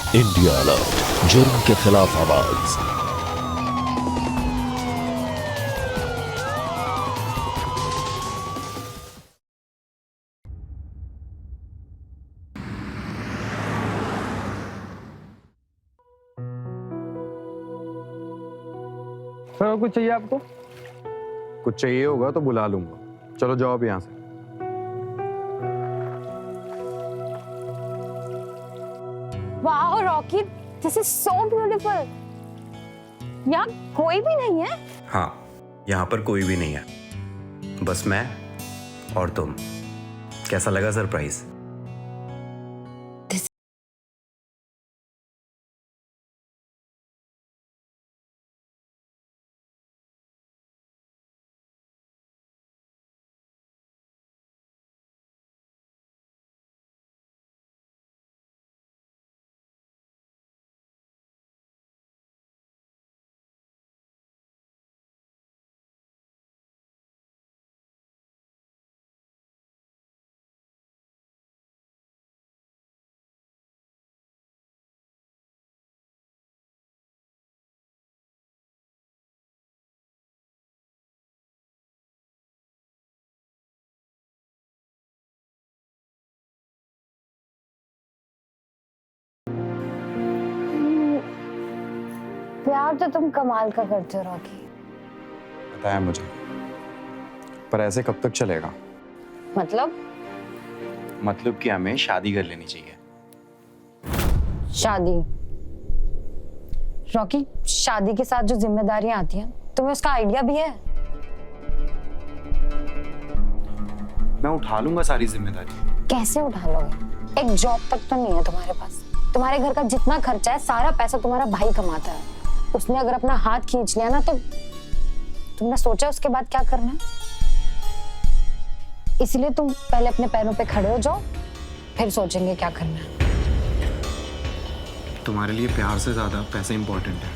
India alert, जुर्म के खिलाफ आवाज। सर कुछ चाहिए आपको? कुछ चाहिए होगा तो बुला लूंगा। चलो जाओ अब यहाँ से। Wow Rocky, this is so beautiful. यहाँ कोई भी नहीं है? हाँ, यहाँ पर कोई भी नहीं है, बस मैं और तुम। कैसा लगा सरप्राइज? प्यार तो तुम कमाल का करते हो रॉकी। पता है मुझे, पर ऐसे कब तक चलेगा? मतलब कि हमें शादी कर लेनी चाहिए। शादी? रॉकी, शादी के साथ जो जिम्मेदारियां आती हैं, तुम्हें उसका आइडिया भी है? मैं उठा लूंगा सारी जिम्मेदारी। कैसे उठा लोगे? एक जॉब तक तो नहीं है तुम्हारे पास। तुम्हारे घर का जितना खर्चा है सारा पैसा तुम्हारा भाई कमाता है। उसने अगर अपना हाथ खींच लिया ना, तो तुमने सोचा उसके बाद क्या करना है? इसलिए तुम पहले अपने पैरों पे खड़े हो जाओ, फिर सोचेंगे क्या करना है। तुम्हारे लिए प्यार से ज्यादा पैसा इंपॉर्टेंट है।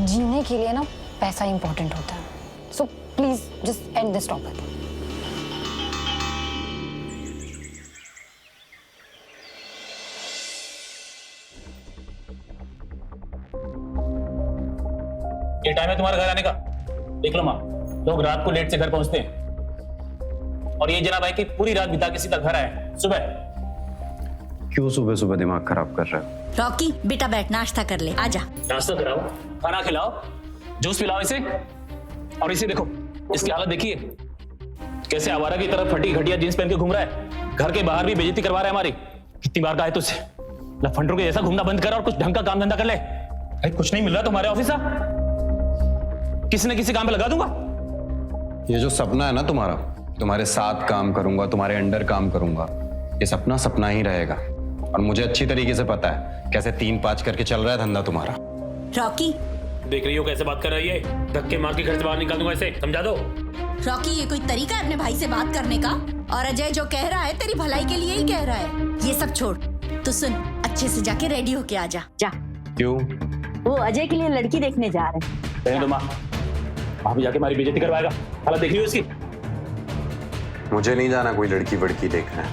जीने के लिए ना पैसा इंपॉर्टेंट होता है। So please just and this topic. ये टाइम है तुम्हारे घर आने का? देख लो माँ, लोग रात को लेट से घर पहुंचते हैं, और ये जनाब है कि पूरी रात बिता के सीधा घर आए सुबह। क्यों सुबह सुबह दिमाग खराब कर रहे हो? रॉकी बेटा बैठ, नाश्ता कर ले, आजा। नाश्ता कराओ, खाना खिलाओ, जूस पिलाओ इसे। और इसे देखो, इसकी हालत देखिए, कैसे आवारा की तरफ फटी घटिया जींस पहन के घूम रहा है। घर के बाहर भी बेइज्जती करवा रहा है हमारी। कितनी बार कहा है तुझसे, लफंडरों के जैसा घूमना बंद कर और कुछ ढंग का काम धंधा कर ले। भाई कुछ नहीं मिल रहा तुम्हारे ऑफिस से, किसी न किसी काम पे लगा दूंगा। ये जो सपना है ना तुम्हारा, तुम्हारे साथ काम करूंगा, तुम्हारे अंडर काम करूंगा, ये सपना सपना ही रहेगा। और मुझे अच्छी तरीके से पता है कैसे 3-5 करके चल रहा है धंधा तुम्हारा। रॉकी देख रही हो कैसे बात कर रही है? धक्के मार के घर से बाहर निकाल दूंगा इसे, समझा दो। रॉकी, ये कोई तरीका है अपने भाई से बात करने का? और अजय जो कह रहा है तेरी भलाई के लिए ही कह रहा है। ये सब छोड़, तू सुन, अच्छे से जाके रेडी होके आ जा। जा। क्यों? वो अजय के लिए लड़की देखने जा रहे हैं। रहने दो माँ, वहां भी जाके हमारी बेइज्जती करवाएगा। हालत देख रही हो इसकी? मुझे नहीं जाना कोई लड़की वड़की देखने।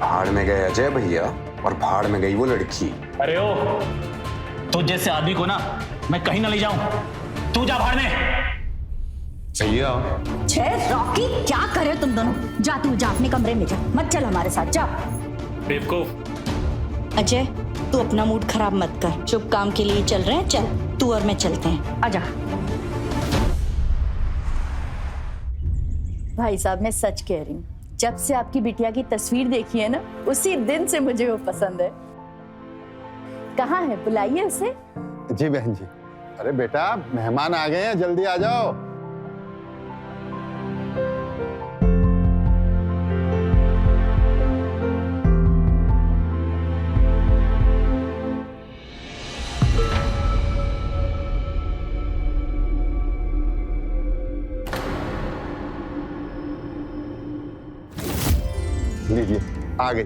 भाड़ में गए अजय भैया और भाड़ में गई वो लड़की। अरे ओ, तो जैसे आदमी को ना मैं कहीं ना ले जाऊं। तू जा भाड़ में। भैया छे रॉकी, क्या कर रहे हो तुम दोनों? जा, तू जा अपने कमरे में जा, मत चल हमारे साथ, जा। बेवकूफ। अजय तू अपना मूड खराब मत कर, शुभ काम के लिए चल रहे हैं, चल तू और मैं चलते हैं, आजा। भाई साहब, मैं सच कह रही हूँ, जब से आपकी बिटिया की तस्वीर देखी है ना, उसी दिन से मुझे वो पसंद है। कहाँ है, बुलाइए उसे। जी बहन जी। अरे बेटा, मेहमान आ गए हैं, जल्दी आ जाओ। लीजिए, आ गई।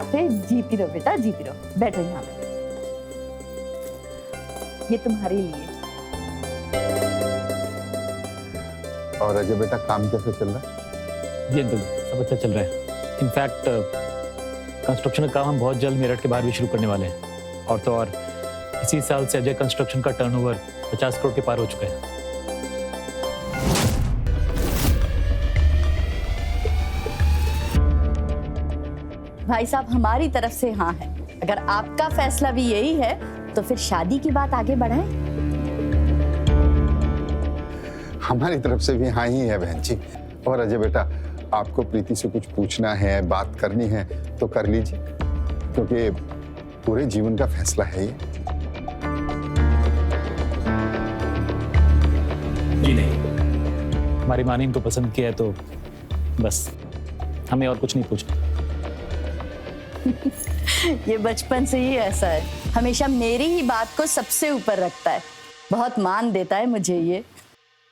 अरे जीती रहो बेटा, जीती रहो, बैठो यहाँ पे। ये तुम्हारे लिए। और अजय बेटा, काम कैसे चल रहा है? ये सब अच्छा चल रहा है। इनफैक्ट कंस्ट्रक्शन का काम हम बहुत जल्द मेरठ के बाहर भी शुरू करने वाले हैं। और तो और इसी साल से अजय कंस्ट्रक्शन का टर्नओवर 50 करोड़ के पार हो चुका है। भाई साहब, हमारी तरफ से हाँ है। अगर आपका फैसला भी यही है तो फिर शादी की बात आगे बढ़ाएं। हमारी तरफ से भी हाँ ही है बहन जी। और अजय बेटा, आपको प्रीति से कुछ पूछना है, बात करनी है तो कर लीजिए, क्योंकि पूरे जीवन का फैसला है ये। जी नहीं, हमारी माँ ने इनको पसंद किया है तो बस, हमें और कुछ नहीं पूछना। ये बचपन से ही ऐसा है, हमेशा मेरी ही बात को सबसे ऊपर रखता है, बहुत मान देता है मुझे ये।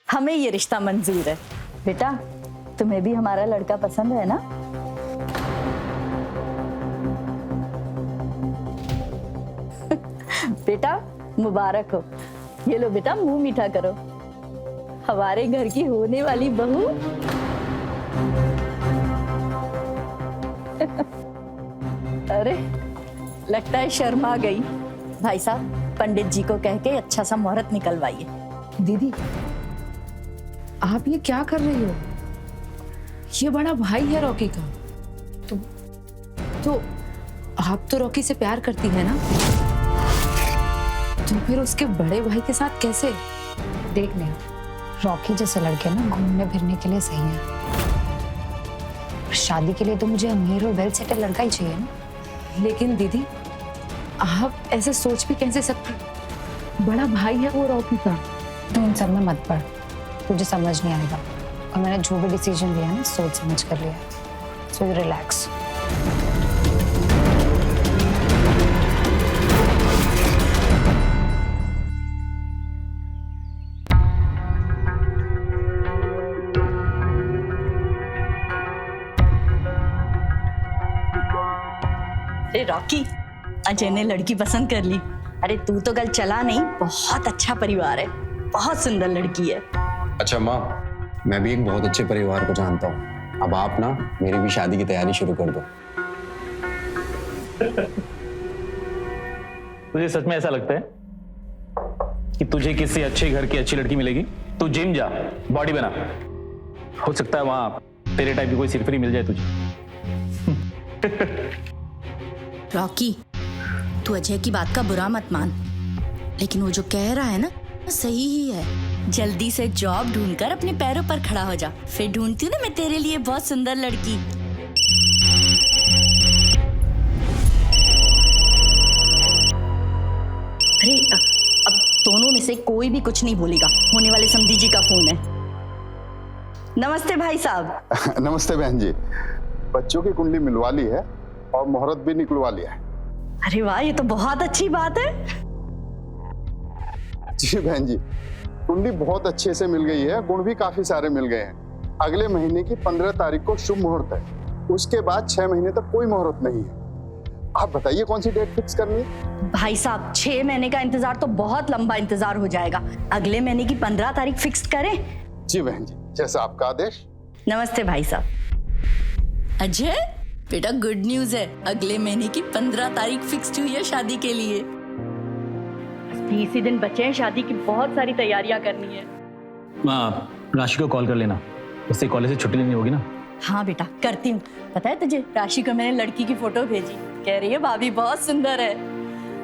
हमें ये रिश्ता मंजूर है। बेटा, तुम्हें भी हमारा लड़का पसंद है ना? बेटा मुबारक हो। ये लो बेटा, मुंह मीठा करो। हमारे घर की होने वाली बहू। अरे लगता है शर्मा गई। भाई साहब, पंडित जी को कह के अच्छा सा मुहूर्त निकलवाइए। दीदी, आप ये क्या कर रही हो? ये बड़ा भाई है रॉकी का। तो आप तो रॉकी से प्यार करती है ना? तो फिर उसके बड़े भाई के साथ कैसे? देख ले, रॉकी जैसे लड़के ना घूमने फिरने के लिए सही है। शादी के लिए तो मुझे अमीर और वेल सेटल लड़का ही चाहिए ना। लेकिन दीदी, आप ऐसे सोच भी कैसे सकते? बड़ा भाई है वो रॉकी का। तू इन सब में मत पड़, तुझे समझ नहीं आएगा। और मैंने जो भी डिसीजन लिया ना, सोच समझ कर लिया। So you relax. अरे रॉकी, अजय ने लड़की पसंद कर ली। अरे तू तो कल चला नहीं, बहुत अच्छा परिवार है, बहुत सुंदर लड़की है। अच्छा माँ, मैं भी एक बहुत अच्छे परिवार को जानता हूँ। अब आप ना मेरी भी शादी की तैयारी शुरू कर दो। तुझे सच में ऐसा लगता है कि तुझे किसी अच्छे घर की अच्छी लड़की मिलेगी? तू जिम जा, बॉडी बना, हो सकता है वहां तेरे टाइप की कोई सिरफिरी मिल जाए तुझे। रॉकी, तू अजय की बात का बुरा मत मान, लेकिन वो जो कह रहा है ना, सही ही है। जल्दी से जॉब ढूंढकर अपने पैरों पर खड़ा हो जा, फिर ढूंढती हूँ ना मैं तेरे लिए बहुत सुंदर लड़की। अरे अब दोनों में से कोई भी कुछ नहीं बोलेगा। होने वाले समधी जी का फोन है। नमस्ते भाई साहब। नमस्ते बहन जी। बच्चों की कुंडली मिलवा ली है और मुहूर्त भी निकलवा लिया है। अरे वाह, ये तो बहुत अच्छी बात है। जी बहन जी, कुंडली बहुत अच्छे से मिल गई है, गुण भी काफी सारे मिल गए हैं। अगले महीने की 15 तारीख को शुभ मुहूर्त है। उसके बाद 6 महीने तक कोई मुहूर्त नहीं है। आप बताइए कौन सी डेट फिक्स करनी है? भाई साहब, 6 महीने का इंतजार तो बहुत लंबा इंतजार हो जाएगा। अगले महीने की 15 तारीख फिक्स करें? जी बहन जी, जैसा आपका आदेश। नमस्ते भाई साहब। अजय बेटा, गुड न्यूज है, अगले महीने की 15 तारीख फिक्स हुई है शादी के लिए। 20 ही दिन बचे हैं शादी की, बहुत सारी तैयारियां करनी है। माँ, राशि को कॉल कर लेना, उससे कॉलेज से छुट्टी लेनी होगी ना। हाँ बेटा, करती हूँ। पता है तुझे, राशि को मैंने लड़की की फोटो भेजी, कह रही है भाभी बहुत सुंदर है।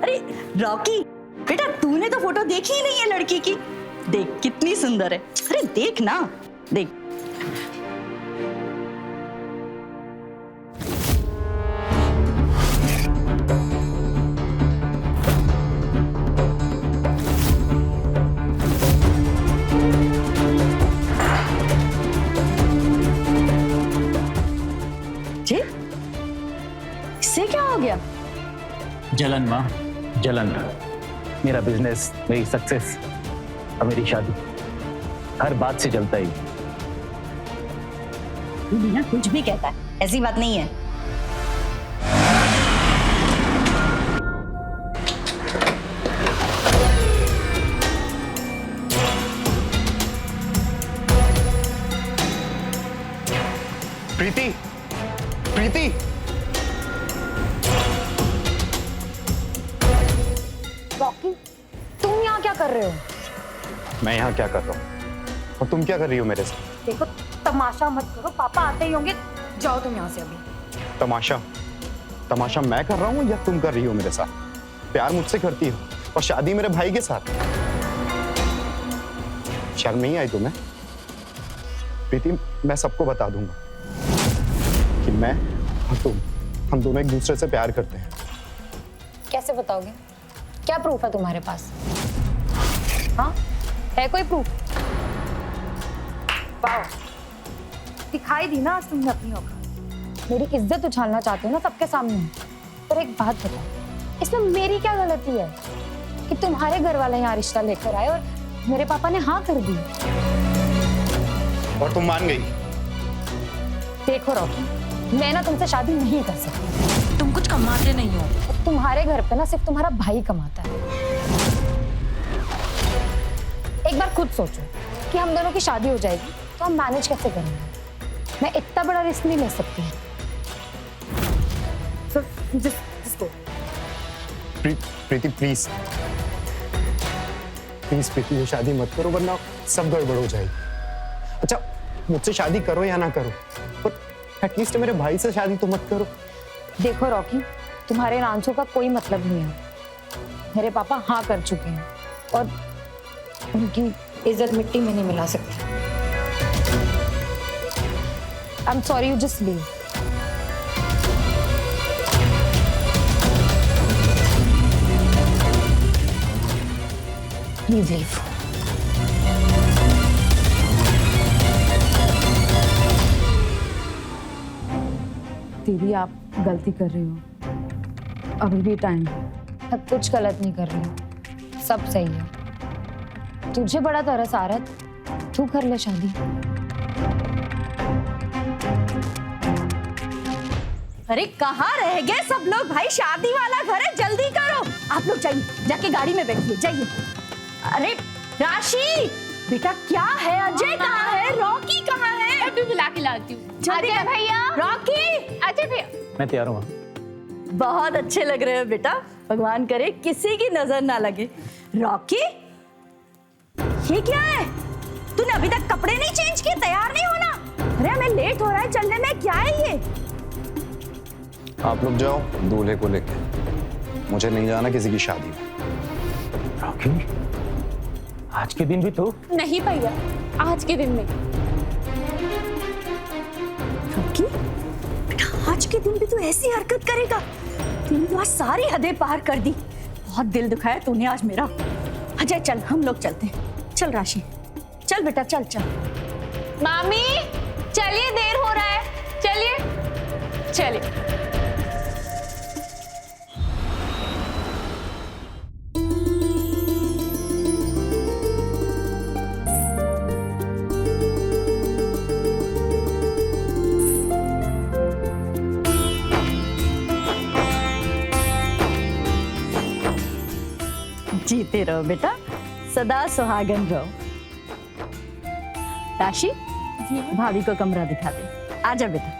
अरे रॉकी बेटा, तूने तो फोटो देखी ही नहीं है लड़की की। देख कितनी सुंदर है। अरे देख ना, देख। जी, इससे क्या हो गया? जलन माँ, जलन। मेरा बिजनेस, मेरी सक्सेस और मेरी शादी, हर बात से जलता ही। तू भी ना कुछ भी कहता है, ऐसी बात नहीं है। प्रीति, प्रीति, रॉकी, तुम यहाँ क्या कर रहे हो? मैं यहाँ क्या कर रहा हूँ और तुम क्या कर रही हो मेरे साथ? देखो, तमाशा मत करो, पापा आते ही होंगे। जाओ तुम यहाँ से अभी। तमाशा? तमाशा मैं कर रहा हूँ या तुम कर रही हो मेरे साथ? प्यार मुझसे करती हो और शादी मेरे भाई के साथ। शर्म नहीं आई तुम्हें? प्रीति, मैं सबको बता दूंगा कि मैं और तुम, हम दोनों एक दूसरे से प्यार करते हैं। कैसे बताओगे? क्या प्रूफ है तुम्हारे पास? हाँ, है कोई प्रूफ? वाह, दिखाई दी ना आज तुमने अपनी औकात। मेरी इज्जत उछालना चाहते हो ना सबके सामने। पर एक बात बताओ, इसमें मेरी क्या गलती है कि तुम्हारे घर वाले यहाँ रिश्ता लेकर आए और मेरे पापा ने हाँ कर दी? और तुम मान गई? देखो रॉकी, मैं ना तुमसे शादी नहीं कर सकती। तुम कुछ कमाते नहीं हो। तुम्हारे घर पे ना सिर्फ तुम्हारा भाई कमाता है। एक बार खुद सोचो कि हम दोनों की शादी हो जाएगी तो हम मैनेज कैसे करेंगे? मैं इतना बड़ा रिस्क नहीं ले सकती। So, just go. Preeti please please Preeti, ये शादी मत करो वरना सब गड़बड़ हो जाएगी। अच्छा, मुझसे शादी करो या ना करो, पर एटलीस्ट मेरे भाई से शादी तो मत करो। देखो रॉकी, तुम्हारे इन आंसू का कोई मतलब नहीं है। मेरे पापा हाँ कर चुके हैं और उनकी इज्जत मिट्टी में नहीं मिला सकती। I am sorry, you just leave. Please leave. दीदी, आप गलती कर रही हो। अभी भी टाइम है। मैं कुछ गलत नहीं कर रही हूँ, सब सही है। तुझे बड़ा तरस आ रहा है, तू कर ले शादी। अरे कहाँ रह गए सब लोग भाई? शादी वाला घर है, जल्दी करो। आप लोग जाइए, जाके गाड़ी में बैठिए, जाइए। अरे राशि बेटा, क्या है? अजय कहाँ है? रॉकी कहाँ है? मैं भी बुला के लाती हूँ। जल्दी अजय भैया। रॉकी, अजय भैया। मैं तैयार हूँ। बहुत अच्छे लग रहे हो बेटा। भगवान करे किसी की नजर ना लगे। रॉकी, ये क्या है? तूने अभी तक कपड़े नहीं चेंज किए? तैयार नहीं होना? अरे हमें लेट हो रहा है चलने में। क्या है ये? आप लोग जाओ दूल्हे को लेके, मुझे नहीं जाना किसी की शादी में। रॉकी, आज के दिन भी तो? नहीं भैया, आज के दिन में। रॉकी बेटा, आज के दिन भी तू ऐसी हरकत करेगा? तूने तो आज सारी हदें पार कर दी। बहुत दिल दुखाया तूने आज मेरा। अजय चल, हम लोग चलते हैं। चल राशि, चल बेटा, चल चल। मामी चलिए, देर हो रहा है। चलिए चलिए। जीते रहो बेटा, सदा सुहागन रहो। राशि, भाभी को कमरा दिखा दे। आजा बेटा।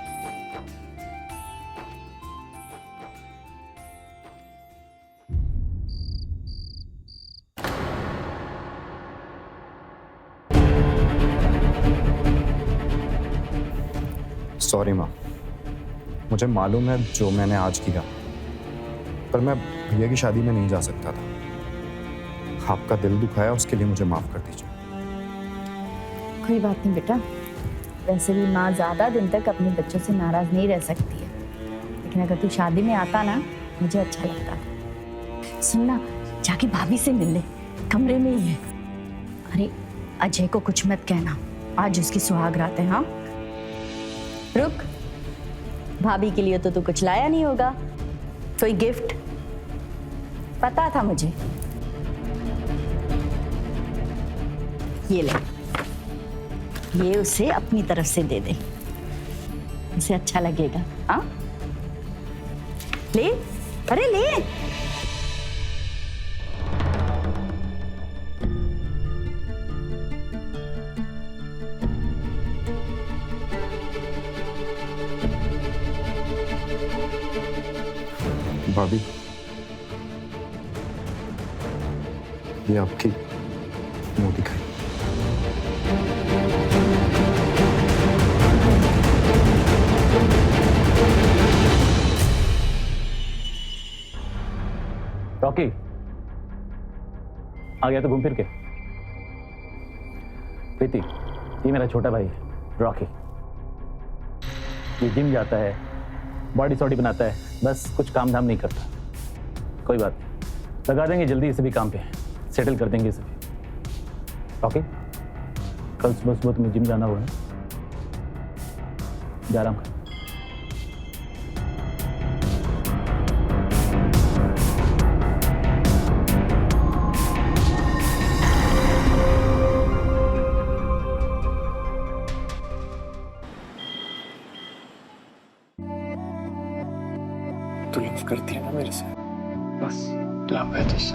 सॉरी माँ, मुझे मालूम है जो मैंने आज किया, पर मैं भैया की शादी में नहीं जा सकता था। आपका दिल दुखाया, उसके लिए मुझे माफ कर दीजिए। कोई बात नहीं बेटा, वैसे भी माँ ज्यादा दिन तक अपने बच्चों से नाराज नहीं रह सकती है, लेकिन अगर तू शादी में आता ना, मुझे अच्छा लगता। सुनना, जाके भाभी से मिल ले, कमरे में ही है। अरे अजय को कुछ मत कहना, आज उसकी सुहाग रात है। हाँ रुक, भाभी के लिए तो तू कुछ लाया नहीं होगा, कोई गिफ्ट? पता था मुझे। ये ले, ये उसे अपनी तरफ से दे दे, उसे अच्छा लगेगा। हाँ ले, अरे ले। भाभी, ये आपकी मुंह दिखाई। रॉकी आ गया तो घूम फिर के। प्रीति, ये मेरा छोटा भाई है रॉकी। ये जिम जाता है, बॉडी सॉडी बनाता है, बस कुछ काम धाम नहीं करता। कोई बात नहीं, लगा देंगे जल्दी इसे भी काम पे, सेटल कर देंगे इसे भी। रॉकी, कल सुबह सुबह तुम्हें जिम जाना होगा, जा आराम कर। तू लव करती है ना मेरे से? बस लव है तो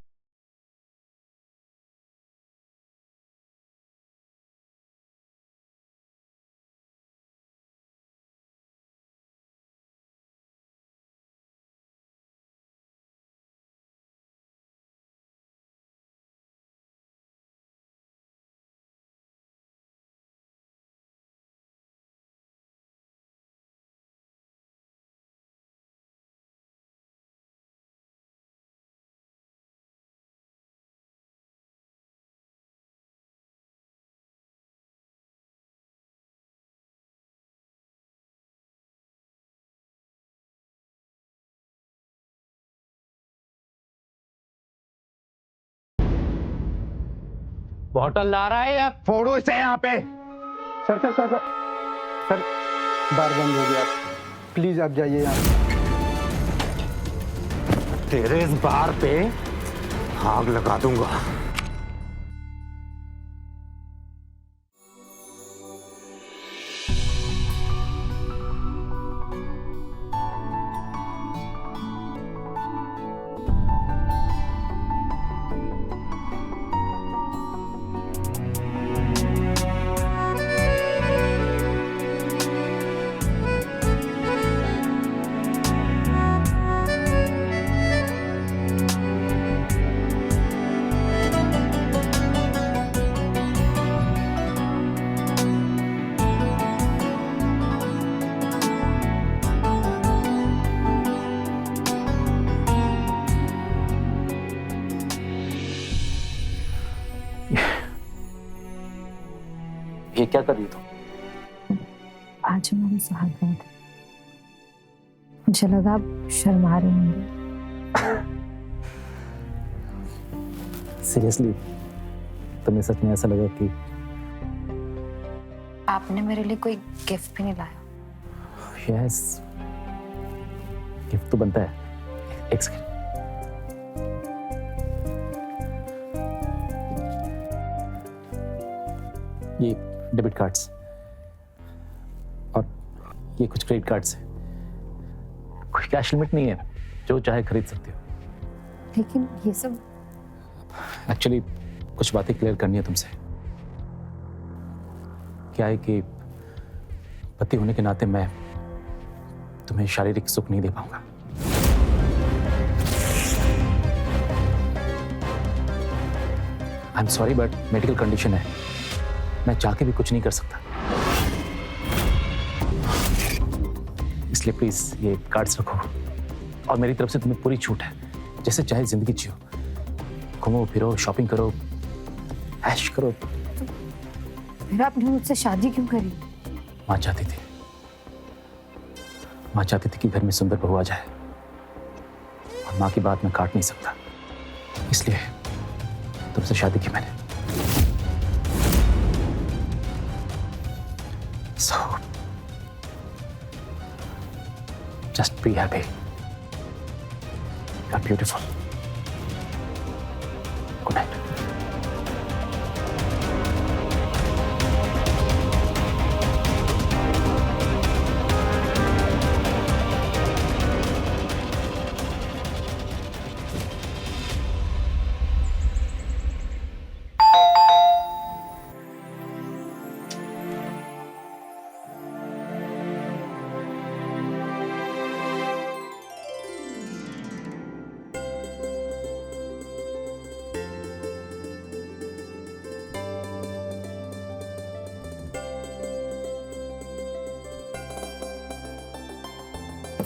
बॉटल ला रहा है या फोड़ो इसे यहाँ पे। सर सर सर सर बार बंद हो गया, प्लीज आप जाइए यहाँ। तेरे इस बार पे आग लगा दूंगा। ये क्या कर रही हो तुम? आज हमारी सुहागरात है, मुझे लगा आप शर्मा रहे होंगे। सीरियसली तुम्हें सच में ऐसा लगा कि आपने मेरे लिए कोई गिफ्ट भी नहीं लाया? यस, गिफ्ट तो बनता है। एक सेकंड। ये डेबिट कार्ड्स और ये कुछ क्रेडिट कार्ड्स हैं। कोई कैश लिमिट नहीं है, जो चाहे खरीद सकते हो। लेकिन ये सब एक्चुअली कुछ बातें क्लियर करनी है तुमसे। क्या है कि पति होने के नाते मैं तुम्हें शारीरिक सुख नहीं दे पाऊंगा। I am sorry but medical condition है, मैं चाह के भी कुछ नहीं कर सकता। इसलिए प्लीज ये कार्ड्स रखो और मेरी तरफ से तुम्हें पूरी छूट है, जैसे चाहे जिंदगी जियो, घूमो फिरो, शॉपिंग करो, ऐश करो। फिर आपने मुझसे शादी क्यों करी? माँ चाहती थी, माँ चाहती थी कि घर में सुंदर बहू आ जाए, और माँ की बात मैं काट नहीं सकता, इसलिए तुमसे शादी की मैंने। So, just be happy. You're beautiful. Good night.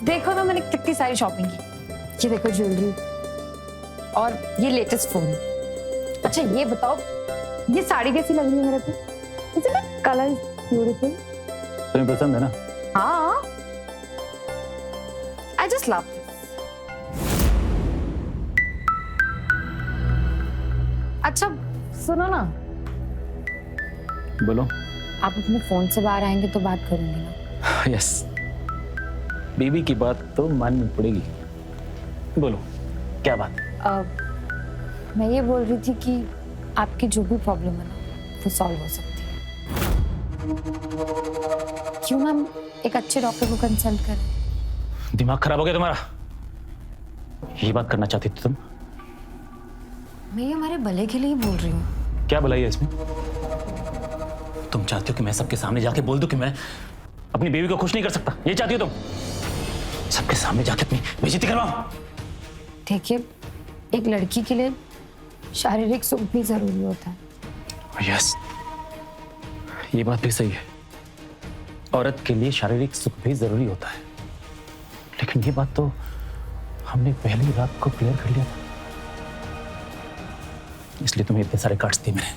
देखो ना मैंने कितनी सारी शॉपिंग की। ये देखो ज्वेलरी और ये लेटेस्ट फोन। अच्छा ये बताओ ये साड़ी कैसी लग रही है मेरे पे? इसे ना कलर ब्यूटीफुल। तुम्हें पसंद है ना? हाँ आई जस्ट लव दिस। अच्छा सुनो ना, बोलो। आप अपने फोन से बाहर आएंगे तो बात करूंगी ना। यस, बीबी की बात तो माननी पड़ेगी। बोलो क्या बात? मैं ये बोल रही थी कि आपकी जो भी प्रॉब्लम है ना वो सॉल्व हो सकती है। क्यों ना हम एक अच्छे डॉक्टर को कंसल्ट करें? दिमाग खराब हो गया तुम्हारा? ये बात करना चाहती थी तुम? मैं ये हमारे भले के लिए ही बोल रही हूँ। क्या भलाई है इसमें? तुम चाहती हो कि मैं सबके सामने जाके बोल दूं कि मैं अपनी बीवी को खुश नहीं कर सकता? ये चाहती हो तुम? सबके सामने जाके अपनी बेइज्जती करवाऊं? देखिए एक लड़की के लिए शारीरिक सुख भी जरूरी होता है। यस, ये बात भी सही है। औरत के लिए शारीरिक सुख भी जरूरी होता है, लेकिन ये बात तो हमने पहली रात को क्लियर कर लिया था। इसलिए तुम्हें इतने सारे कार्ड्स दिए मैंने।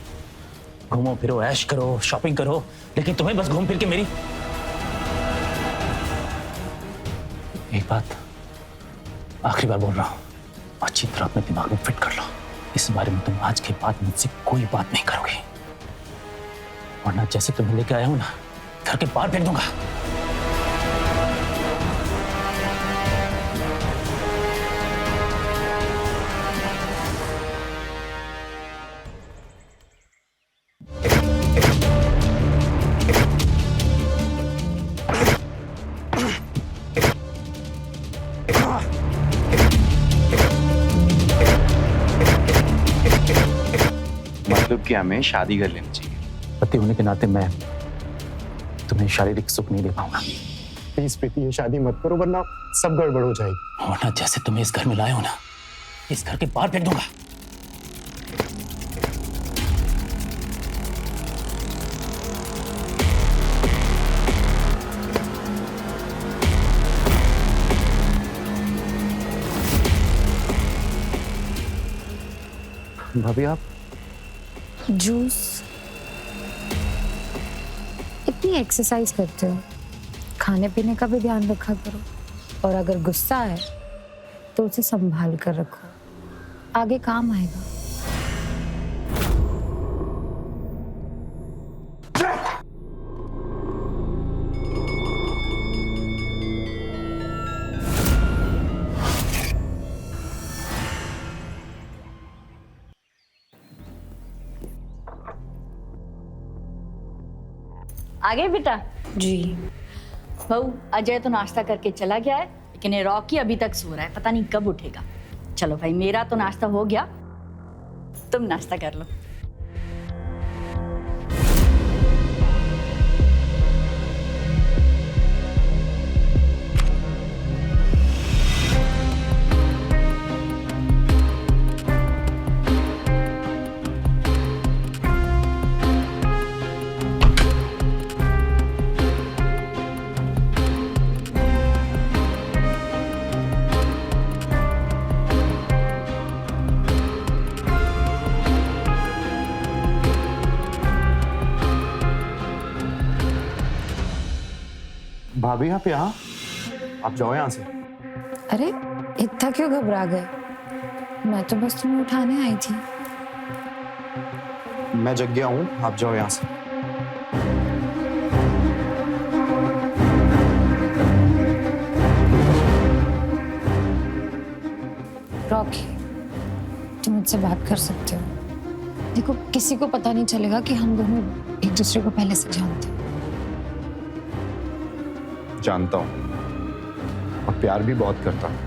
घूमो फिरो, ऐश करो, शॉपिंग करो, लेकिन तुम्हें बस घूम फिर के मेरी एक बात आखिरी बार बोल रहा हूं, अच्छी तरह अपने दिमाग में फिट कर लो। इस बारे में तुम आज के बाद मुझसे कोई बात नहीं करोगे, वरना जैसे तुम्हें लेके आया हूं ना, घर के बाहर फेंक दूंगा। मतलब कि हमें शादी कर लेनी चाहिए। पति होने के नाते मैं तुम्हें शारीरिक सुख नहीं दे पाऊंगा। प्लीज प्रीति ये शादी मत करो वरना सब गड़बड़ हो जाएगी। वरना जैसे तुम्हें इस घर में लाए हो ना, इस घर के बाहर फेंक दूंगा। भाभी आप जूस। इतनी एक्सरसाइज करते हो, खाने पीने का भी ध्यान रखा करो, और अगर गुस्सा है तो उसे संभाल कर रखो, आगे काम आएगा। आ गए बेटा? जी बहू, अजय तो नाश्ता करके चला गया है, लेकिन ये रॉकी अभी तक सो रहा है, पता नहीं कब उठेगा। चलो भाई, मेरा तो नाश्ता हो गया, तुम नाश्ता कर लो। भाभी आप यहाँ? आप जाओ यहाँ से। अरे इतना क्यों घबरा गए? मैं तो बस तुम्हें उठाने आई थी। मैं जग गया हूँ, आप जाओ यहाँ से। रॉकी तुम मुझसे बात कर सकते हो। देखो किसी को पता नहीं चलेगा कि हम दोनों एक दूसरे को पहले से जानते हैं। जानता हूं और प्यार भी बहुत करता हूं,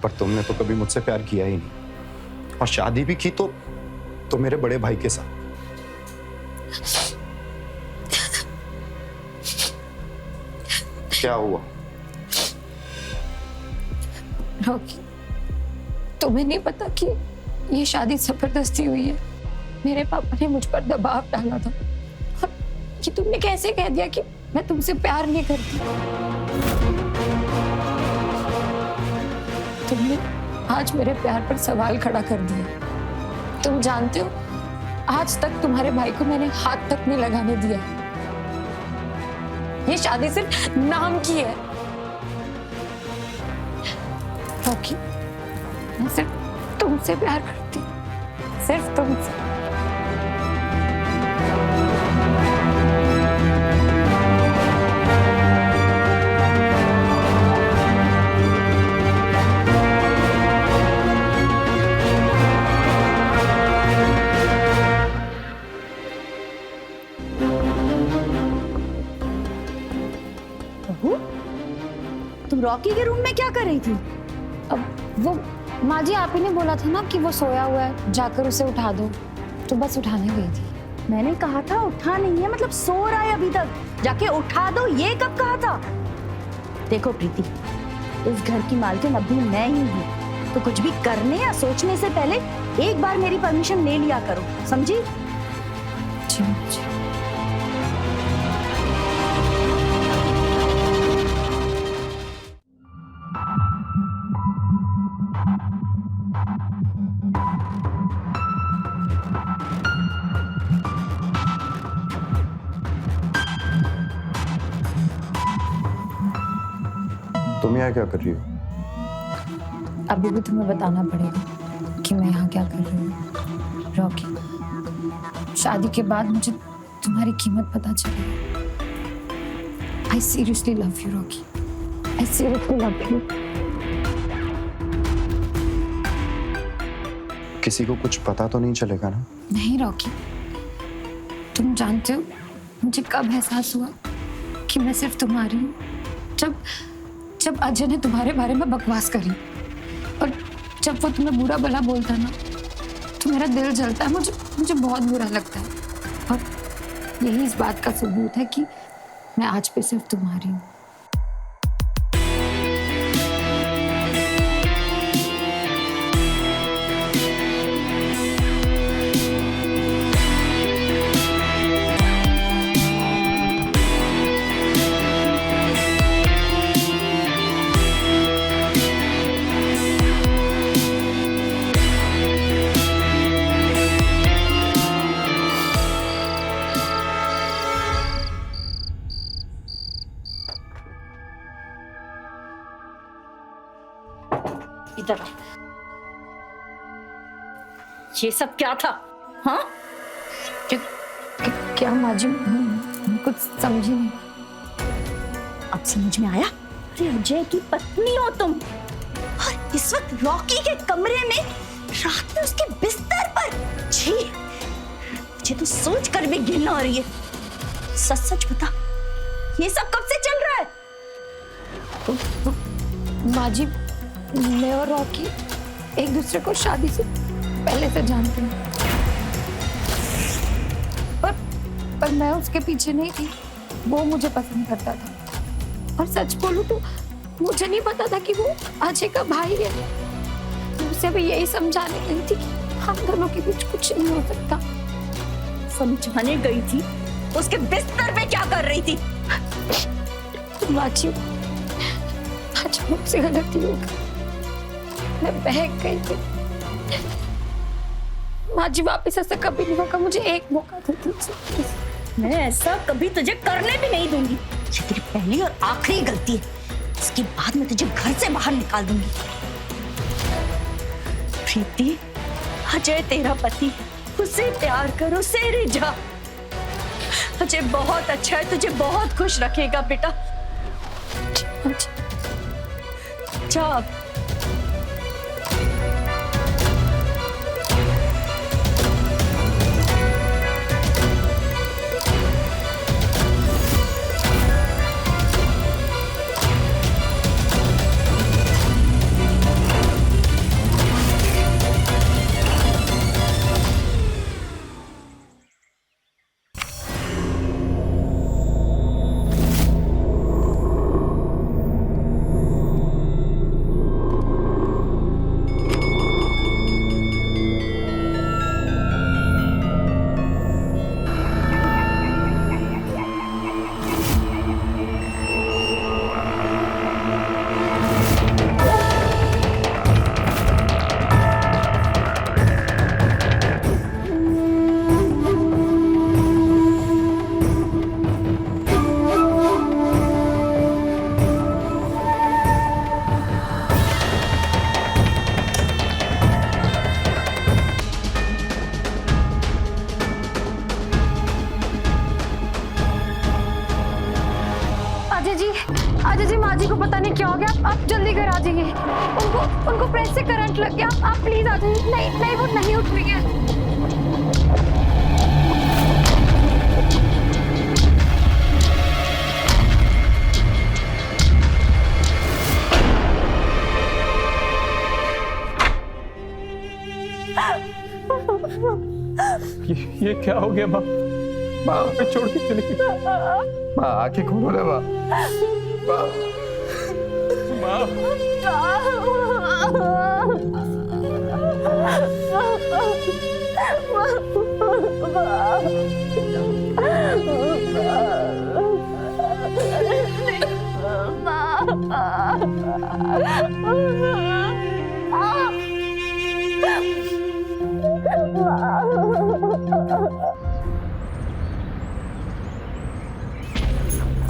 पर तुमने तो कभी मुझसे प्यार किया ही नहीं, और शादी भी की तो मेरे बड़े भाई के साथ। क्या हुआ? रॉकी तुम्हें नहीं पता कि ये शादी जबरदस्ती हुई है। मेरे पापा ने मुझ पर दबाव डाला था, और कि तुमने कैसे कह दिया कि मैं तुमसे प्यार नहीं करती। तुमने आज मेरे प्यार पर सवाल खड़ा कर दिया। तुम जानते हो, आज तक तुम्हारे भाई को मैंने हाथ तक नहीं लगाने दिया। ये शादी सिर्फ नाम की है। रॉकी, मैं सिर्फ तुमसे प्यार करती हूँ, सिर्फ तुमसे। बहू, तुम रॉकी के रूम में क्या कर रही थी? अब वो माँ जी, आप ही ने बोला था ना कि वो सोया हुआ है, जाकर उसे उठा दो, तो बस उठाने गई थी। मैंने कहा था उठा नहीं है, मतलब सो रहा है अभी तक, जाके उठा दो, ये कब कहा था? देखो प्रीति, इस घर की मालकिन अभी मैं ही हूँ, तो कुछ भी करने या सोचने से पहले एक बार मेरी परमिशन ले लिया करो, समझी? जी। तुम यहाँ क्या कर रही हो? अभी भी तुम्हें बताना पड़ेगा कि मैं यहाँ क्या कर रही हूँ। रॉकी, शादी के बाद मुझे तुम्हारी कीमत पता चली। I seriously love you, Rocky. I seriously love you। किसी को कुछ पता तो नहीं चलेगा ना? नहीं रॉकी, तुम जानते हो मुझे कब एहसास हुआ कि मैं सिर्फ तुम्हारी हूँ? जब अजय ने तुम्हारे बारे में बकवास करी, और जब वो तुम्हें बुरा भला बोलता ना, तो मेरा दिल जलता है, मुझे बहुत बुरा लगता है। और यही इस बात का सबूत है कि मैं आज पे सिर्फ तुम्हारी हूँ। इधर आ। ये सब क्या था? हाँ? क्या माँ जी, मैं कुछ समझी नहीं। अब समझ में आया? अरे अजय की पत्नी हो तुम, और इस वक्त रॉकी के कमरे में, रात में उसके बिस्तर पर। छी, मुझे तो सोच कर भी घिन आ रही है। सच सच बता, ये सब कब से चल रहा है? माँ जी, मैं और रॉकी एक दूसरे को शादी से पहले से जानते हैं, पर मैं उसके पीछे नहीं थी, वो मुझे पसंद करता था। और सच बोलूं तो मुझे नहीं पता था कि वो अजय का भाई है। उसे भी यही समझाने गई थी कि हम दोनों के बीच कुछ नहीं हो सकता। समझाने गई थी? उसके बिस्तर पे क्या कर रही थी? माँ जी, आज मुझसे गलती हो गई, मैं बहक गई थी। माँ जी, वापिस ऐसा कभी नहीं होगा, मुझे एक मौका दे दीजिए। मैं ऐसा कभी तुझे करने भी नहीं दूंगी। ये तेरी पहली और आखिरी गलती है, इसके बाद मैं तुझे घर से बाहर निकाल दूंगी। प्रीति, अजय तेरा पति, उससे प्यार कर, उससे रिझा। अजय बहुत अच्छा है, तुझे बहुत खुश रखेगा बेटा। जा अब। अजय जी माँ जी को पता नहीं क्या हो गया, आप जल्दी घर आ जाइए। उनको प्रेस से करंट लग गया, आप प्लीज आ जाइए। नहीं वो नहीं उठ रही है। ये क्या हो गया माँ? माँ हमें छोड़ के चली गई। माँ आंखें खोलो ना माँ।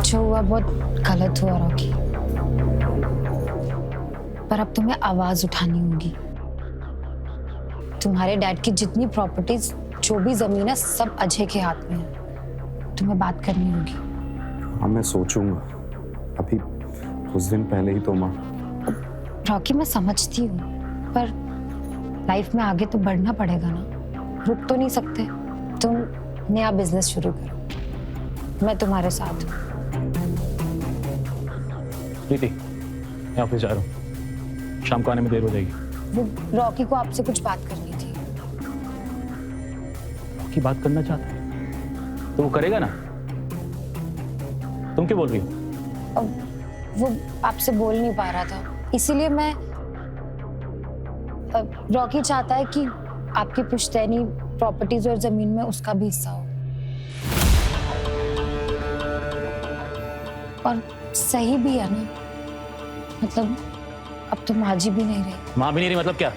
जो हुआ बहुत गलत हुआ रॉकी, पर अब तुम्हें आवाज उठानी होगी। तुम्हारे डैड की जितनी प्रॉपर्टीज, जो भी जमीन है, सब अजय के हाथ में है। तुम्हें बात करनी होगी। हाँ मैं सोचूंगा, अभी कुछ दिन पहले ही तो माँ। रॉकी मैं समझती हूँ, पर लाइफ में आगे तो बढ़ना पड़ेगा ना, रुक तो नहीं सकते। तुम नया बिजनेस शुरू करो, मैं तुम्हारे साथ हूँ। प्रीति, मैं ऑफिस जा रहा हूँ, शाम को आने में देर हो जाएगी। वो रॉकी को आपसे कुछ बात करनी थी। रॉकी बात करना चाहता है तो वो करेगा ना। तुम क्यों बोल रही हो? वो आपसे बोल नहीं पा रहा था, इसीलिए मैं रॉकी चाहता है कि आपकी पुश्तैनी प्रॉपर्टीज और जमीन में उसका भी हिस्सा हो। और सही भी है ना, मतलब अब तो माँ जी भी नहीं रही। माँ भी नहीं रही मतलब क्या?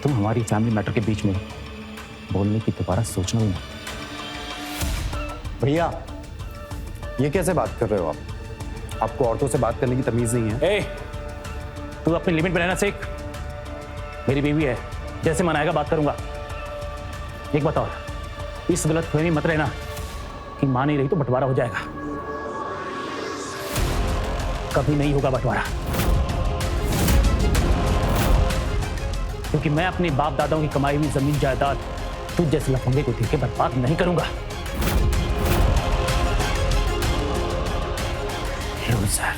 तुम हमारी फैमिली मैटर के बीच में बोलने की दोबारा सोचना भी नहीं। भैया ये कैसे बात कर रहे हो आप? आपको औरतों से बात करने की तमीज नहीं है। ए, तू अपनी लिमिट में रहना सीख। मेरी बीवी है, जैसे मनाएगा बात करूंगा। एक बात और, इस गलतफहमी मत रहना कि माँ नहीं रही तो बंटवारा हो जाएगा। कभी नहीं होगा बंटवारा, क्योंकि मैं अपने बाप दादाओं की कमाई हुई जमीन जायदाद तुझ जैसे लफंगे को देख के बर्बाद नहीं करूंगा। लूजर।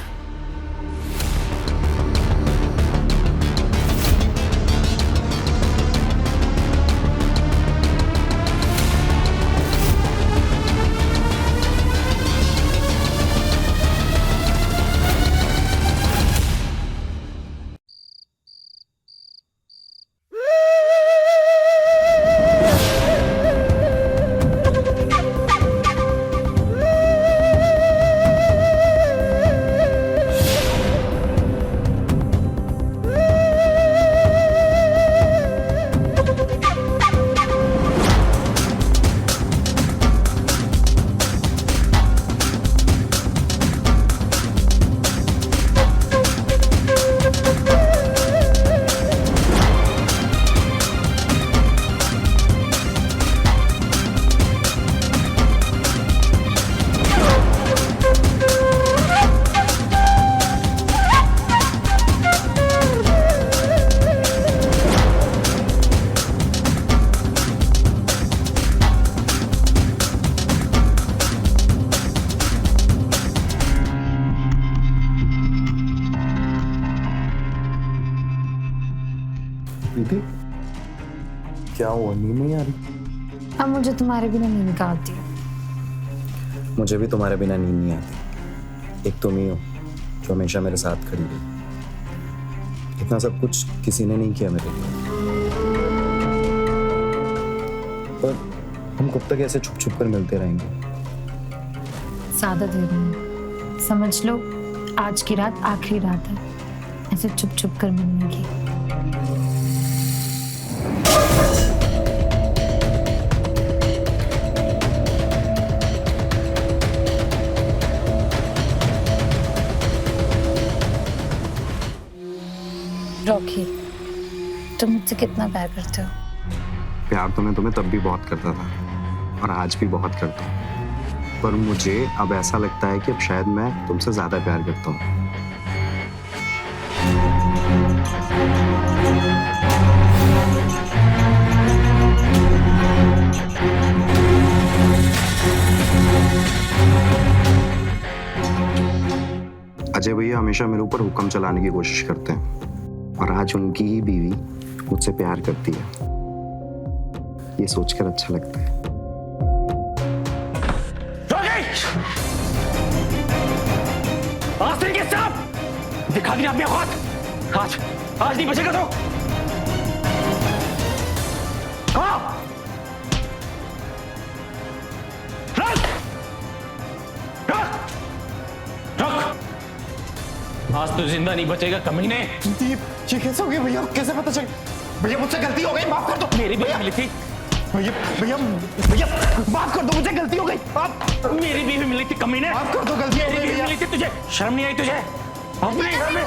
प्रीति क्या हुआ, नींद नहीं आ रही? अब मुझे तुम्हारे बिना नींद निकालती है। मुझे भी तुम्हारे बिना नींद नहीं आती। एक तुम ही हो जो हमेशा मेरे साथ खड़ी रही। इतना सब कुछ किसी ने नहीं किया मेरे लिए। पर हम कब तक ऐसे छुप छुप कर मिलते रहेंगे? ज्यादा देर नहीं, समझ लो आज की रात आखिरी रात है ऐसे चुप चुप कर मिलने की। रॉकी, तुम मुझसे कितना प्यार करते हो? प्यार तो मैं तुम्हें तब भी बहुत करता था और आज भी बहुत करता हूँ। पर मुझे अब ऐसा लगता है कि अब शायद मैं तुमसे ज्यादा प्यार करता हूँ। अजय भैया हमेशा मेरे ऊपर हुक्म चलाने की कोशिश करते हैं और आज उनकी ही बीवी मुझसे प्यार करती है, ये सोचकर अच्छा लगता है। आज तरीके से आप दिखा दिया अपने औकात। आज नहीं बचेगा तो आज तो जिंदा नहीं बचेगा कमीने। ये कैसे हो गया भैया? कैसे पता चल? भैया मुझसे गलती हो गई, माफ कर दो। मेरी बीवी मिली थी। भैया भैया भैया माफ कर दो, मुझे गलती हो गई। आप मेरी बीवी मिली थी कमीने। माफ कर दो, गलती हो मेरी गई बीवी भैया। मिली थी, तुझे शर्म नहीं आई? तुझे अपने घर में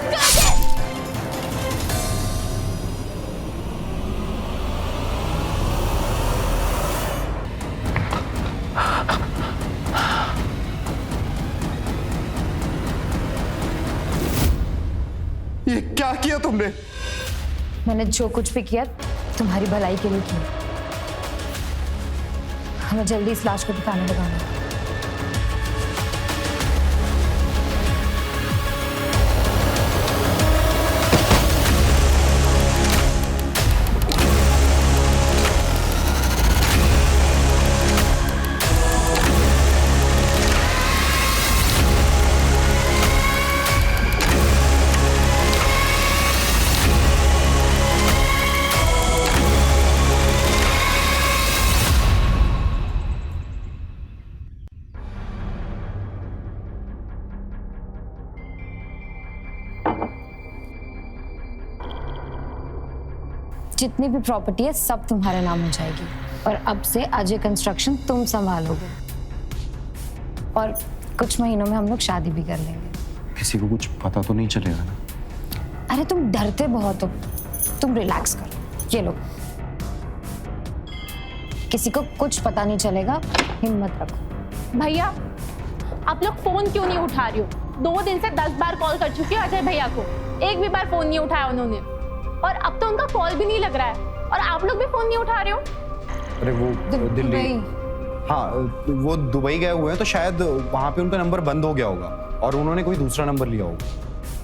ये क्या किया तुमने? मैंने जो कुछ भी किया तुम्हारी भलाई के लिए किया। हमें जल्दी इस लाश को ठिकाने लगाना। जितनी भी प्रॉपर्टी है सब तुम्हारे नाम हो जाएगी और अब से अजय कंस्ट्रक्शन तुम संभालोगे और कुछ महीनों में हम लोग शादी भी कर लेंगे। किसी को कुछ पता तो नहीं चलेगा ना? अरे तुम डरते बहुत हो, तुम रिलैक्स करो। ये लो, किसी को कुछ पता नहीं चलेगा, हिम्मत रखो। भैया आप लोग फोन क्यों नहीं उठा रही हो? 2 दिन से 10 बार कॉल कर चुकी हूँ अजय भैया को, एक भी बार फोन नहीं उठाया उन्होंने और अब तो उनका कॉल भी नहीं लग रहा है और आप लोग भी फोन नहीं उठा रहे हो। अरे वो दिल्ली, हाँ वो दुबई गए हुए हैं तो शायद वहाँ पे उनका नंबर बंद हो गया होगा और उन्होंने कोई दूसरा नंबर लिया होगा।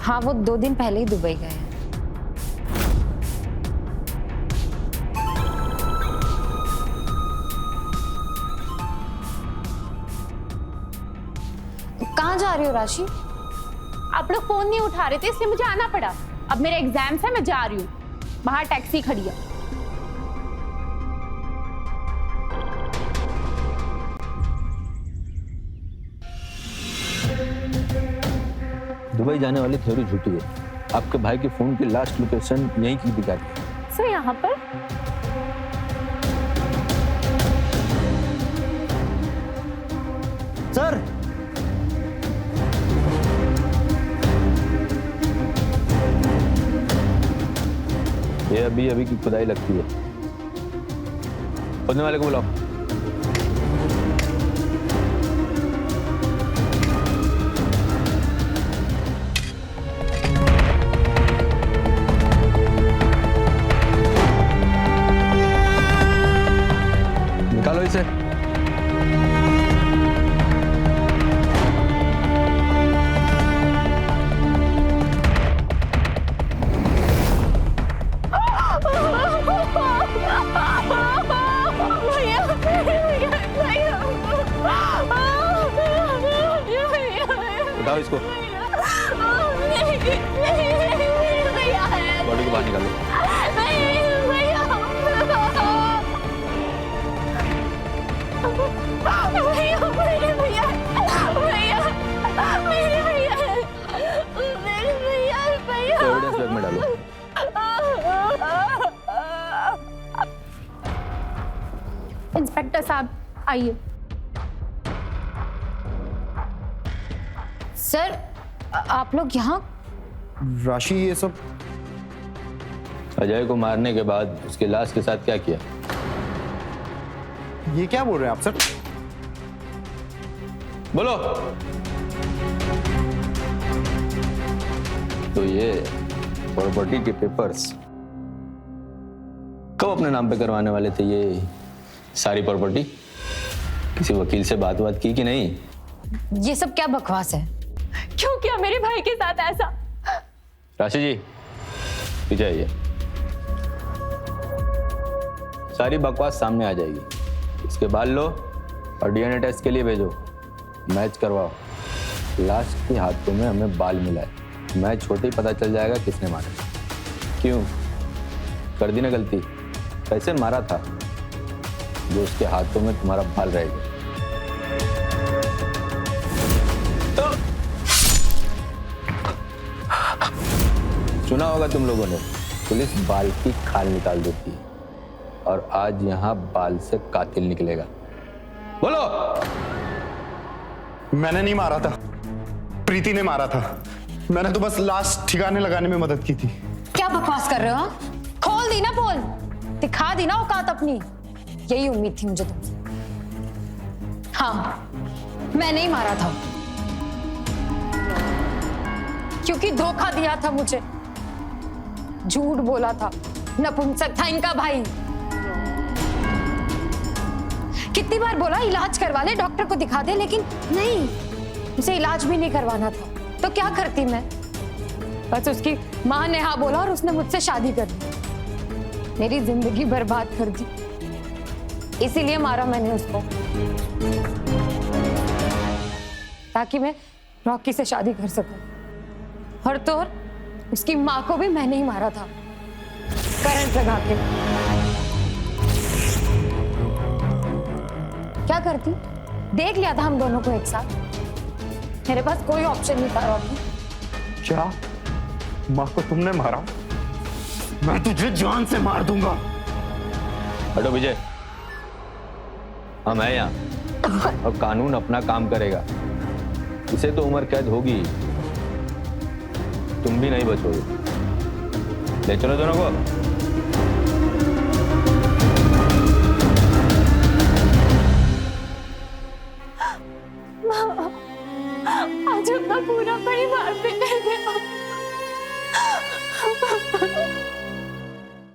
हाँ वो 2 दिन पहले ही दुबई गए हैं। कहाँ जा रही हो राशि? आप लोग फोन नहीं उठा रहे थे इसलिए मुझे आना पड़ा। अब मेरे एग्जाम्स है, मैं जा रही हूँ। बाहर टैक्सी खड़ी है। दुबई जाने वाली थ्योरी झूठी है। आपके भाई के फोन की लास्ट लोकेशन यहीं की दिखा दी। सर यहाँ पर सर ये अभी की खुदाई लगती है। खोदने वाले को बुलाओ। निकालो इसे। उठाओ इसको। बॉडी को बाहर निकालो। एविडेंस बैग में डालो। इंस्पेक्टर साहब आइए। सर आप लोग यहाँ? राशि ये सब अजय को मारने के बाद उसकी लाश के साथ क्या किया? ये क्या बोल रहे हैं आप सर? बोलो। तो ये प्रॉपर्टी के पेपर्स कब अपने नाम पे करवाने वाले थे? ये सारी प्रॉपर्टी किसी वकील से बात की कि नहीं? ये सब क्या बकवास है? क्यों किया मेरे भाई के साथ ऐसा? राशि जी पीछे आइए। सारी बकवास सामने आ जाएगी। इसके बाल लो और डीएनए टेस्ट के लिए भेजो। मैच करवाओ। लाश के हाथों में हमें बाल मिला है। मैच होते ही पता चल जाएगा किसने मारा। क्यों कर दी ना गलती? कैसे मारा था जो उसके हाथों में तुम्हारा बाल रहेगा? सुना होगा तुम लोगों ने, पुलिस बाल की खाल निकाल देती है और आज यहां बाल से कातिल निकलेगा। बोलो। मैंने नहीं मारा था, प्रीति ने मारा था। मैंने तो बस लाश ठिकाने लगाने में मदद की थी। क्या बकवास कर रहे हो? हाँ? खोल दी ना पोल, दिखा दी ना औकात अपनी। यही उम्मीद थी मुझे तुमसे। हाँ, मैंने ही मारा था क्योंकि धोखा दिया था मुझे, झूठ बोला था, नपुंसक था इनका भाई। कितनी बार बोला इलाज करवा ले, डॉक्टर को दिखा दे, लेकिन नहीं, उसे इलाज भी नहीं करवाना था। तो क्या करती मैं? बस उसकी माँ ने हाँ बोला और उसने मुझसे शादी कर दी। मेरी जिंदगी बर्बाद कर दी, इसीलिए मारा मैंने उसको, ताकि मैं रॉकी से शादी कर सकूं। और तो और उसकी माँ को भी मैंने ही मारा था, करंट लगा के। क्या करती? देख लिया था हम दोनों को एक साथ। मेरे पास कोई ऑप्शन नहीं था रॉकी। क्या माँ को तुमने मारा? मैं तुझे जान से मार दूंगा। हटो विजय, हम हैं यहाँ और कानून अपना काम करेगा। इसे तो उम्र कैद होगी, तुम भी नहीं बचोगे। ले चलो दोनों को। आज अपना पूरा परिवार पे कर गया।